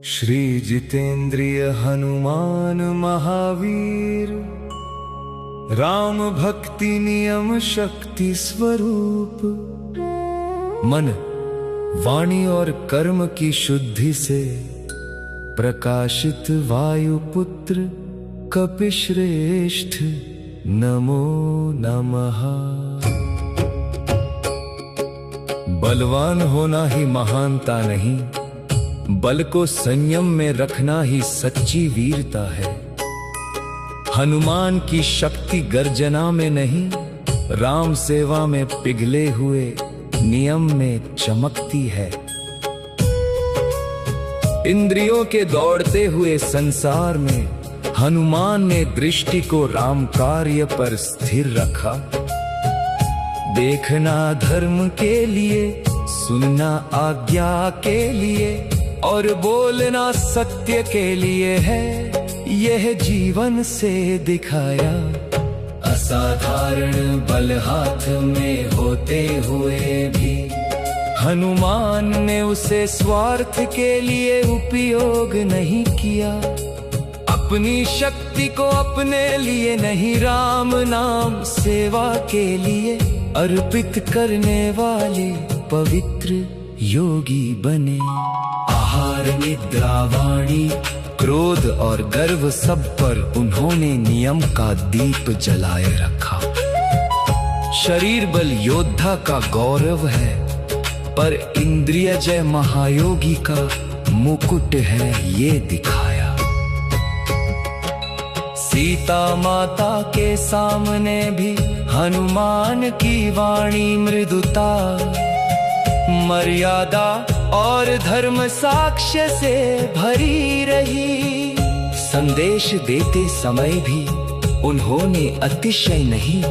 श्री जितेंद्रिय हनुमान महावीर, राम भक्ति नियम शक्ति स्वरूप। मन, वाणी और कर्म की शुद्धि से प्रकाशित वायुपुत्र कपिश्रेष्ठ नमो नमः। बलवान होना ही महानता नहीं, बल को संयम में रखना ही सच्ची वीरता है। हनुमान की शक्ति गर्जना में नहीं, राम सेवा में पिघले हुए नियम में चमकती है। इंद्रियों के दौड़ते हुए संसार में हनुमान ने दृष्टि को राम कार्य पर स्थिर रखा। देखना धर्म के लिए, सुनना आज्ञा के लिए और बोलना सत्य के लिए है, यह जीवन से दिखाया। असाधारण बल हाथ में होते हुए भी हनुमान ने उसे स्वार्थ के लिए उपयोग नहीं किया। अपनी शक्ति को अपने लिए नहीं, राम नाम सेवा के लिए अर्पित करने वाले पवित्र योगी बने। आहार, निद्रा, वाणी, क्रोध और गर्व सब पर उन्होंने नियम का दीप जलाए रखा। शरीर बल योद्धा का गौरव है, पर इंद्रिय जय महायोगी का मुकुट है, ये दिखाया। सीता माता के सामने भी हनुमान की वाणी मृदुता, मर्यादा और धर्म साक्ष्य से भरी रही। संदेश देते समय भी उन्होंने अतिशय नहीं,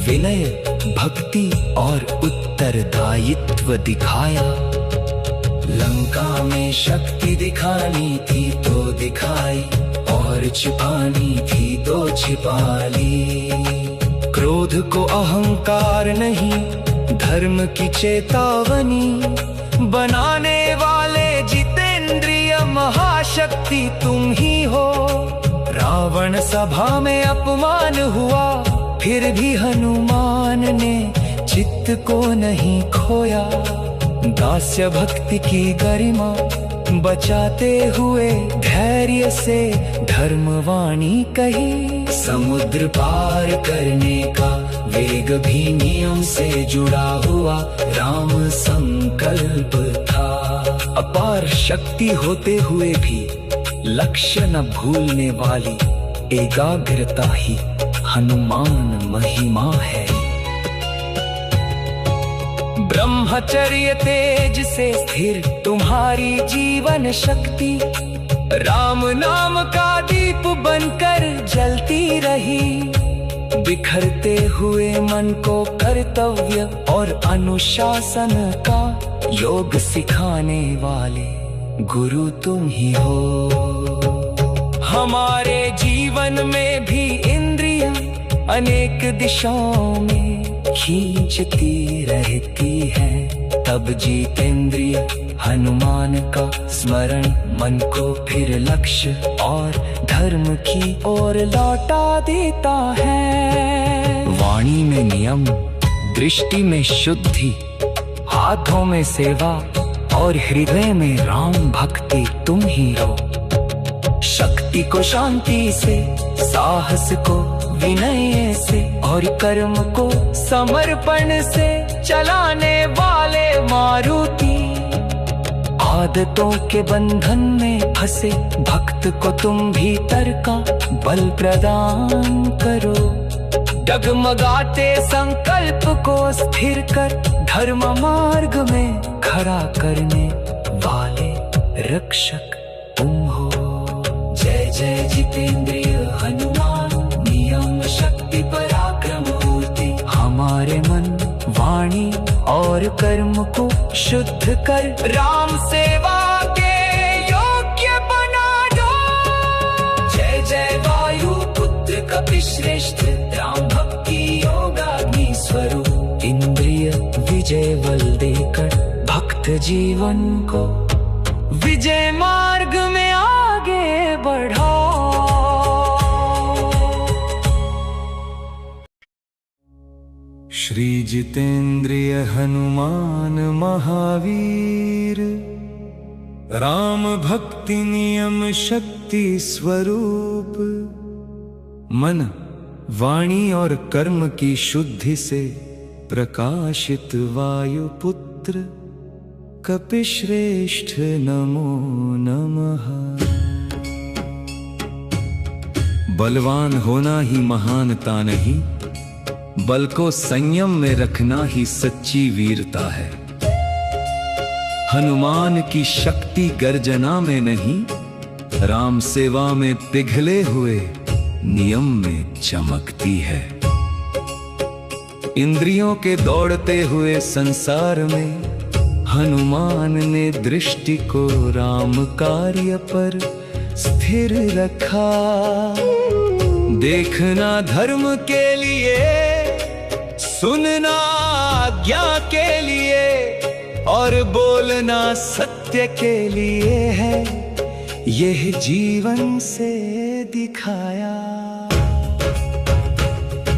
विनय, भक्ति और उत्तरदायित्व दिखाया। लंका में शक्ति दिखानी थी तो दिखाई, और छिपानी थी तो छिपा ली। क्रोध को अहंकार नहीं, धर्म की चेतावनी बनाने वाले जितेंद्रिय महाशक्ति तुम ही हो। रावण सभा में अपमान हुआ, फिर भी हनुमान ने चित्त को नहीं खोया। दास्य भक्ति की गरिमा बचाते हुए धैर्य से धर्मवाणी कही। समुद्र पार करने का वेग भी नियम से जुड़ा हुआ राम संकल्प था। अपार शक्ति होते हुए भी लक्ष्य न भूलने वाली एकाग्रता ही हनुमान महिमा है। ब्रह्मचर्य तेज से स्थिर तुम्हारी जीवन शक्ति, राम नाम का दीप बनकर जलती रही। बिखरते हुए मन को कर्तव्य और अनुशासन का योग सिखाने वाले गुरु तुम ही हो। हमारे जीवन में भी इंद्रियां अनेक दिशाओं में खींचती रहती है, तब जितेंद्रिय हनुमान का स्मरण मन को फिर लक्ष्य और धर्म की ओर लौटा देता है। वाणी में नियम, दृष्टि में शुद्धि, हाथों में सेवा और हृदय में राम भक्ति तुम ही हो। शक्ति को शांति से, साहस को विनय से और कर्म को समर्पण से चलाने वाले मारुति। आदतों के बंधन में फंसे भक्त को तुम भीतर का बल प्रदान करो। डगमगाते संकल्प को स्थिर कर धर्म मार्ग में खड़ा करने वाले रक्षक तुम हो। जय जय जितेंद्रिय हनुमान, नियम शक्ति पराक्रम मूर्ति। हमारे मन, वाणी और कर्म को शुद्ध कर राम सेवा के योग्य बना दो। जय जय वायु पुत्र कपिश्रेष्ठ, राम भक्ति योगाग्नि स्वरूप। इंद्रिय विजय बल देकर भक्त जीवन को विजय मार्ग श्री जितेंद्रिय हनुमान महावीर, राम भक्ति नियम शक्ति स्वरूप। मन, वाणी और कर्म की शुद्धि से प्रकाशित वायुपुत्र कपिश्रेष्ठ नमो नमः। बलवान होना ही महानता नहीं, बल को संयम में रखना ही सच्ची वीरता है। हनुमान की शक्ति गर्जना में नहीं, राम सेवा में पिघले हुए नियम में चमकती है। इंद्रियों के दौड़ते हुए संसार में हनुमान ने दृष्टि को राम कार्य पर स्थिर रखा। देखना धर्म के लिए, सुनना आज्ञा के लिए और बोलना सत्य के लिए है, यह जीवन से दिखाया।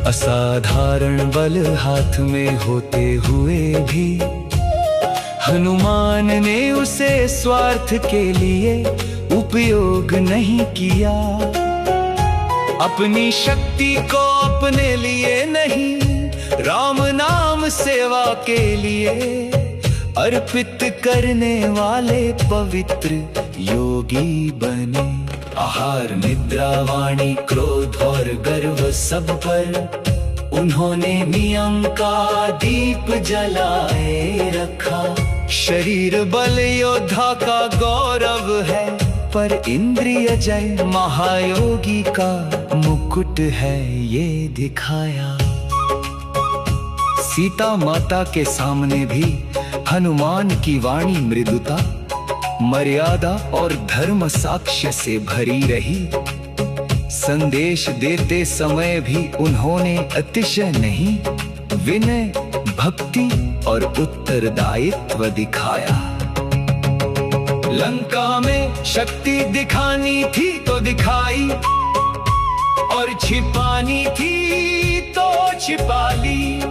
असाधारण बल हाथ में होते हुए भी हनुमान ने उसे स्वार्थ के लिए उपयोग नहीं किया। अपनी शक्ति को अपने लिए नहीं, राम नाम सेवा के लिए अर्पित करने वाले पवित्र योगी बने। आहार, निद्रा, वाणी, क्रोध और गर्व सब पर उन्होंने नियम का दीप जलाए रखा। शरीर बल योद्धा का गौरव है, पर इंद्रिय जय महायोगी का मुकुट है, ये दिखाया। सीता माता के सामने भी हनुमान की वाणी मृदुता, मर्यादा और धर्म साक्ष्य से भरी रही। संदेश देते समय भी उन्होंने अतिशय नहीं, विनय, भक्ति और उत्तरदायित्व दिखाया। लंका में शक्ति दिखानी थी तो दिखाई, और छिपानी थी तो छिपा ली।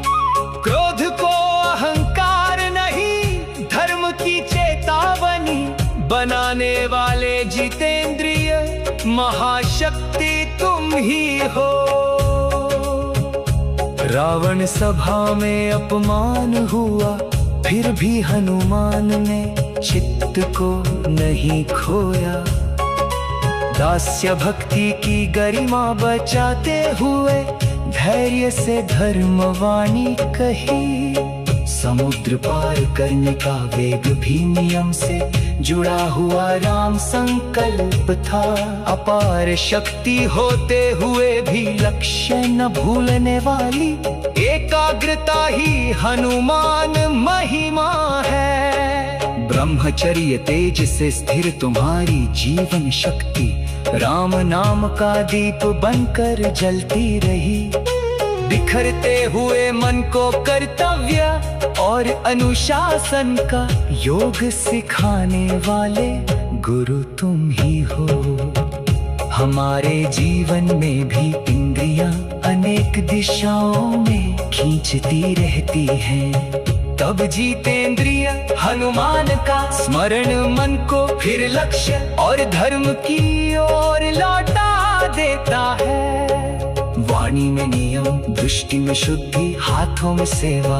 क्रोध को अहंकार नहीं, धर्म की चेतावनी बनाने वाले जितेंद्रिय महाशक्ति तुम ही हो। रावण सभा में अपमान हुआ, फिर भी हनुमान ने चित्त को नहीं खोया। दास्य भक्ति की गरिमा बचाते हुए धैर्य से धर्मवाणी कही। समुद्र पार करने का वेग भी नियम से जुड़ा हुआ राम संकल्प था। अपार शक्ति होते हुए भी लक्ष्य न भूलने वाली एकाग्रता ही हनुमान महिमा है। ब्रह्मचर्य तेज से स्थिर तुम्हारी जीवन शक्ति, राम नाम का दीप बनकर जलती रही। बिखरते हुए मन को कर्तव्य और अनुशासन का योग सिखाने वाले गुरु तुम ही हो। हमारे जीवन में भी इंद्रियां अनेक दिशाओं में खींचती रहती हैं, तब जितेंद्रिय हनुमान का स्मरण मन को फिर लक्ष्य और धर्म की ओर लौटा देता है। वाणी में नियम, दृष्टि में शुद्धि, हाथों में सेवा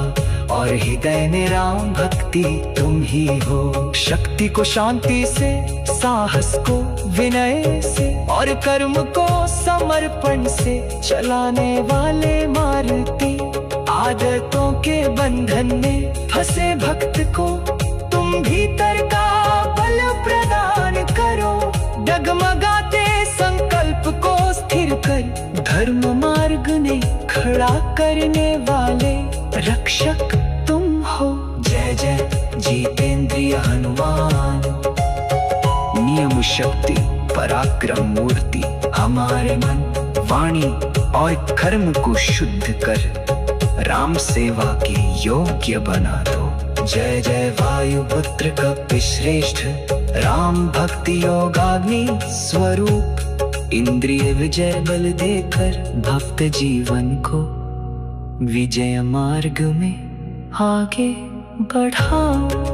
और हृदय में राम भक्ति तुम ही हो। शक्ति को शांति से, साहस को विनय से और कर्म को समर्पण से चलाने वाले मारुति। आदतों के बंधन में फंसे भक्त को तुम भीतर का बल प्रदान करो। डगमगाते संकल्प को स्थिर कर धर्म मार्ग ने खड़ा करने वाले रक्षक तुम हो। जय जय जितेंद्रिय हनुमान, नियम शक्ति पराक्रम मूर्ति, हमारे मन, वाणी और कर्म को शुद्ध कर राम सेवा के योग्य बना दो। जय जय वायुपुत्र कपिश्रेष्ठ, राम भक्ति योगाग्नि स्वरूप। इंद्रिय विजय बल देकर भक्त जीवन को विजय मार्ग में आगे बढ़ाओ।